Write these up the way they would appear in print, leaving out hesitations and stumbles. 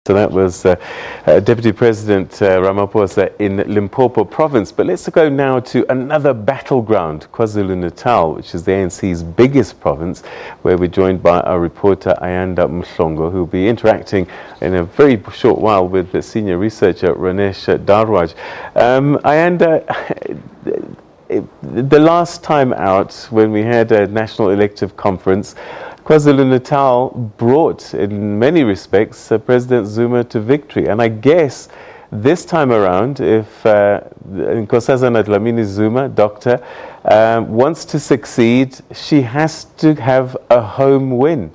So that was Deputy President Ramaphosa in Limpopo province. But let's go now to another battleground, KwaZulu-Natal, which is the ANC's biggest province, where we're joined by our reporter Ayanda Mhlongo, who will be interacting in a very short while with the senior researcher Ranesh Darwaj. Ayanda, the last time out when we had a national elective conference, KwaZulu-Natal brought, in many respects, President Zuma to victory. And I guess this time around, if Nkosazana Dlamini Zuma, doctor, wants to succeed, she has to have a home win.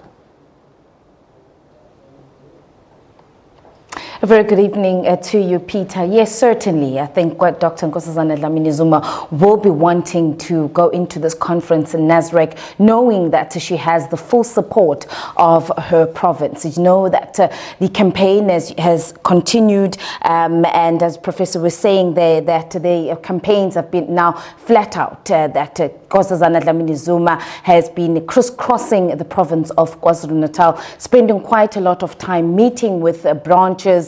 A very good evening to you, Peter. Yes, certainly. I think what Dr. Nkosazana Dlamini Zuma will be wanting to go into this conference in Nasrec, knowing that she has the full support of her province. You know that the campaign has continued, and as Professor was saying there, that the campaigns have been now flat out, that Nkosazana Dlamini Zuma has been crisscrossing the province of KwaZulu-Natal, spending quite a lot of time meeting with branches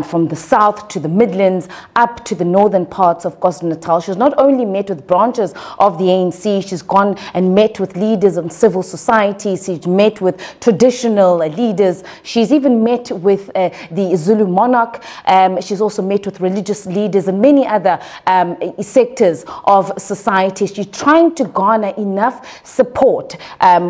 from the south to the Midlands up to the northern parts of KwaZulu-Natal. She's not only met with branches of the ANC, she's gone and met with leaders of civil society, she's met with traditional leaders, she's even met with the Zulu monarch, she's also met with religious leaders and many other sectors of society. She's trying to garner enough support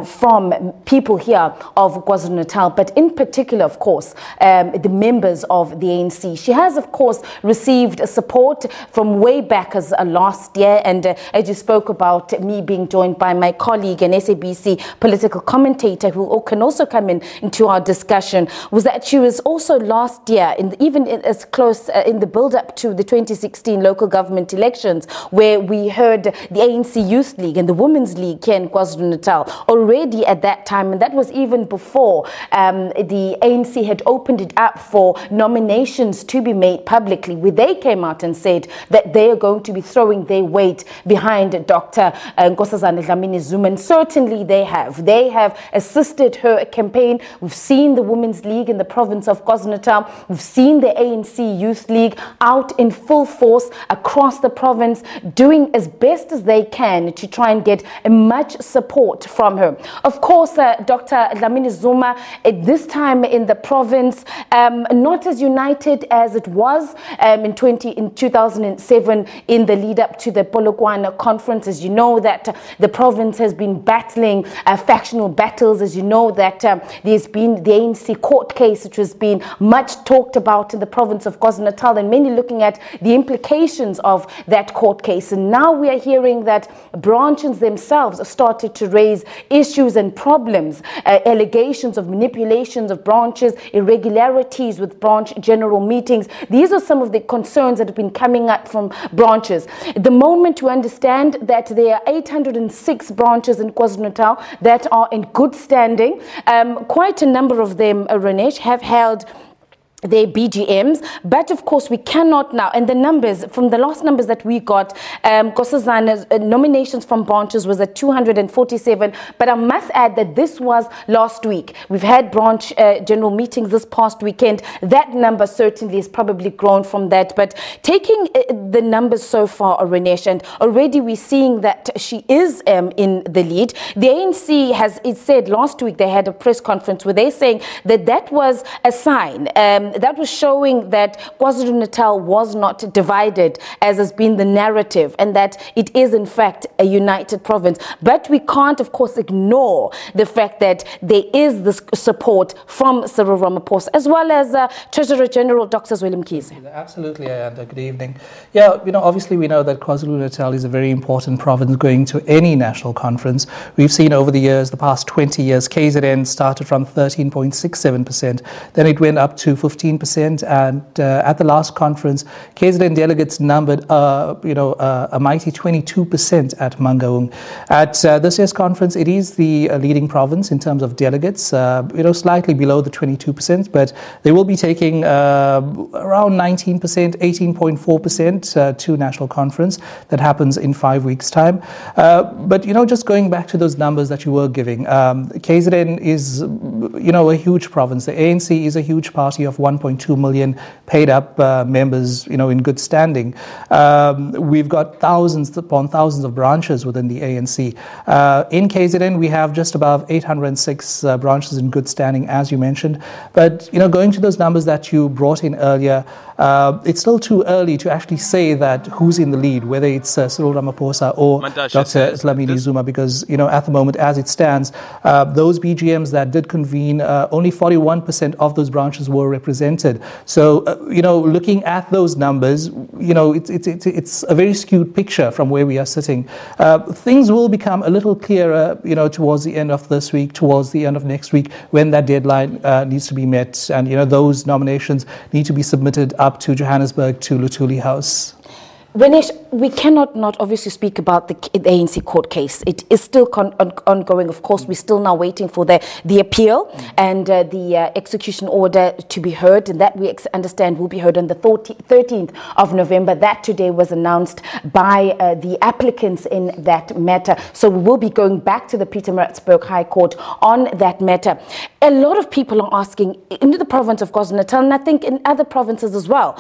from people here of KwaZulu-Natal, but in particular, of course, the members of the ANC. She has, of course, received support from way back as last year, and as you spoke about me being joined by my colleague and SABC political commentator who can also come into our discussion, was that she was also last year, even as close in the build-up to the 2016 local government elections, where we heard the ANC Youth League and the Women's League here in KwaZulu-Natal already at that time, and that was even before the ANC had opened it up for nominations to be made publicly, where they came out and said that they are going to be throwing their weight behind Dr. Nkosazana Dlamini Zuma, and certainly they have. They have assisted her campaign. We've seen the Women's League in the province of KwaZulu-Natal. We've seen the ANC Youth League out in full force across the province, doing as best as they can to try and get much support from her. Of course, Dr. Dlamini Zuma, at this time in the province, not as united as it was in 2007 in the lead up to the Polokwane conference. As you know, that the province has been battling factional battles. As you know, that there's been the ANC court case, which has been much talked about in the province of KwaZulu-Natal, and many looking at the implications of that court case. And now we are hearing that branches themselves have started to raise issues and problems, allegations of manipulations of branches, irregularities with branch general meetings. These are some of the concerns that have been coming up from branches. At the moment, we understand that there are 806 branches in KwaZulu-Natal that are in good standing. Quite a number of them, Ranesh, have held their BGMs, but of course we cannot now, and the numbers from the last numbers that we got, Nkosazana's nominations from branches was at 247, but I must add that this was last week. We've had branch general meetings this past weekend. That number certainly has probably grown from that, but taking the numbers so far, Ranesh, and already we're seeing that she is in the lead. The ANC has, it said last week, they had a press conference where they're saying that that was a sign, that was showing that KwaZulu-Natal was not divided, as has been the narrative, and that it is in fact a united province. But we can't, of course, ignore the fact that there is this support from Cyril Ramaphosa, as well as Treasurer General Dr. Zweli Mkhize. Absolutely, and good evening. Yeah, obviously we know that KwaZulu-Natal is a very important province going to any national conference. We've seen over the years, the past 20 years, KZN started from 13.67%, then it went up to 15%, and at the last conference, KZN delegates numbered, a mighty 22% at Mangaung. At this year's conference, it is the leading province in terms of delegates, slightly below the 22%, but they will be taking around 19%, 18.4% to national conference that happens in 5 weeks' time. But just going back to those numbers that you were giving, KZN is, a huge province. The ANC is a huge party of 1.2 million paid up members, in good standing. We've got thousands upon thousands of branches within the ANC. In KZN, we have just above 806 branches in good standing, as you mentioned. But, going to those numbers that you brought in earlier, it's still too early to actually say that who's in the lead, whether it's Cyril Ramaphosa or Dr. Dlamini Zuma, because, at the moment, as it stands, those BGMs that did convene, only 41% of those branches were represented. So, looking at those numbers, it's a very skewed picture from where we are sitting. Things will become a little clearer, towards the end of this week, towards the end of next week, when that deadline needs to be met. And, those nominations need to be submitted up to Johannesburg, to Luthuli House. Renesh, we cannot not obviously speak about the ANC court case. It is still ongoing. Of course, we're still now waiting for the appeal and the execution order to be heard, and that we understand will be heard on the 13th of November. That today was announced by the applicants in that matter. So we will be going back to the Pietermaritzburg High Court on that matter. A lot of people are asking, into the province of KwaZulu-Natal, and I think in other provinces as well,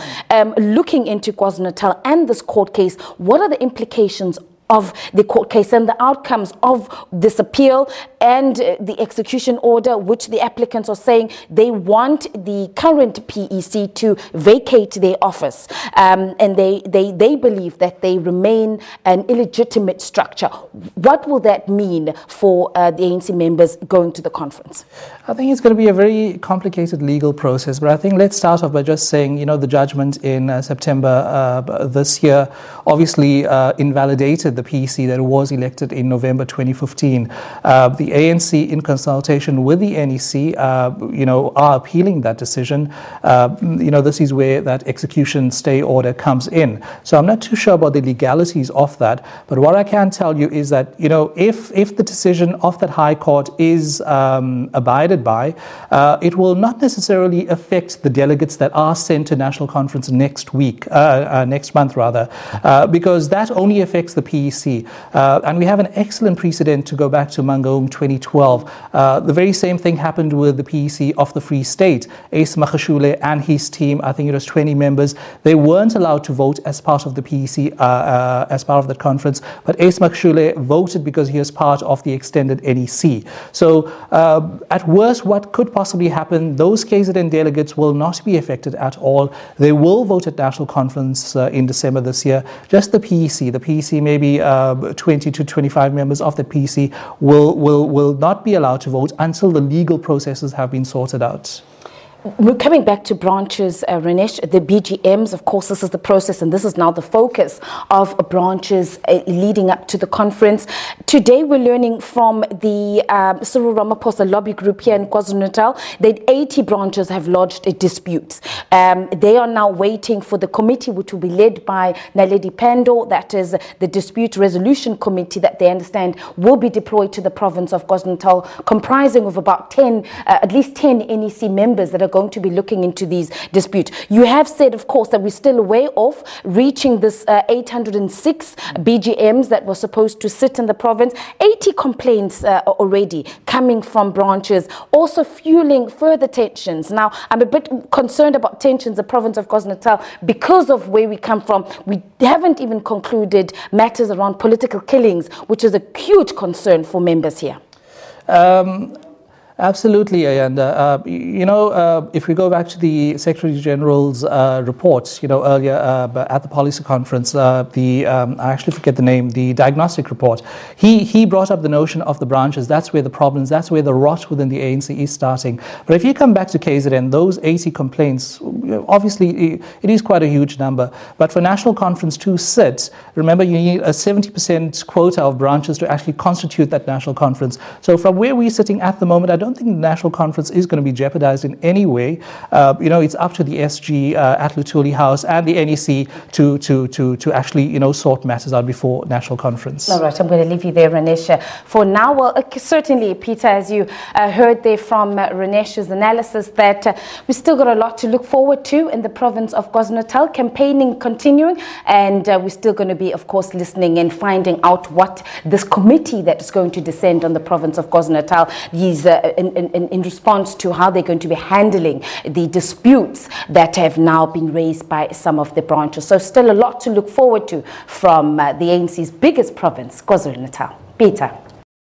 looking into KwaZulu-Natal and this court case, what are the implications of the court case and the outcomes of this appeal and the execution order, which the applicants are saying they want the current PEC to vacate their office, and they believe that they remain an illegitimate structure. What will that mean for the ANC members going to the conference? I think it's going to be a very complicated legal process, but I think let's start off by just saying, the judgment in September this year obviously invalidated the PEC that was elected in November 2015. The ANC, in consultation with the NEC, are appealing that decision. This is where that execution stay order comes in. So I'm not too sure about the legalities of that, but what I can tell you is that, if the decision of that High Court is abided by, it will not necessarily affect the delegates that are sent to National Conference next month, because that only affects the PEC. And we have an excellent precedent to go back to Mangaung 2012. The very same thing happened with the PEC of the Free State. Ace Magashule and his team, I think it was 20 members, they weren't allowed to vote as part of the PEC, as part of that conference, but Ace Magashule voted because he was part of the extended NEC. So at worst, what could possibly happen, those KZN delegates will not be affected at all. They will vote at National Conference in December this year. Just the PEC. The PEC, maybe 20 to 25 members of the PEC will not be allowed to vote until the legal processes have been sorted out. We're coming back to branches, Renesh, the BGMs. Of course, this is the process, and this is now the focus of branches leading up to the conference. Today, we're learning from the Cyril Ramaphosa lobby group here in KwaZulu-Natal that 80 branches have lodged disputes. They are now waiting for the committee, which will be led by Naledi Pandor. That is the dispute resolution committee that they understand will be deployed to the province of KwaZulu-Natal, comprising of about at least 10 NEC members that are going to be looking into these disputes. You have said, of course, that we're still way off reaching this 806 BGMs that were supposed to sit in the province. 80 complaints already coming from branches, also fueling further tensions. Now, I'm a bit concerned about tensions in the province of KwaZulu-Natal because of where we come from. We haven't even concluded matters around political killings, which is a huge concern for members here. Absolutely, and if we go back to the Secretary General's report, earlier at the policy conference, I actually forget the name, the diagnostic report, he brought up the notion of the branches. That's where the problems, that's where the rot within the ANC is starting. But if you come back to KZN, those 80 complaints, obviously it is quite a huge number. But for National Conference to sit, remember you need a 70% quota of branches to actually constitute that National Conference. So from where we're sitting at the moment, I don't think the National Conference is going to be jeopardized in any way. It's up to the SG at Luthuli House and the NEC to actually sort matters out before National Conference. All right, I'm going to leave you there, Renesh. For now, well, certainly, Peter, as you heard there from Renesh's analysis, that we've still got a lot to look forward forward to in the province of KwaZulu-Natal. Campaigning continuing, and we're still going to be, of course, listening and finding out what this committee that is going to descend on the province of KwaZulu-Natal is in response to how they're going to be handling the disputes that have now been raised by some of the branches. So still a lot to look forward to from the ANC's biggest province, KwaZulu-Natal. Peter.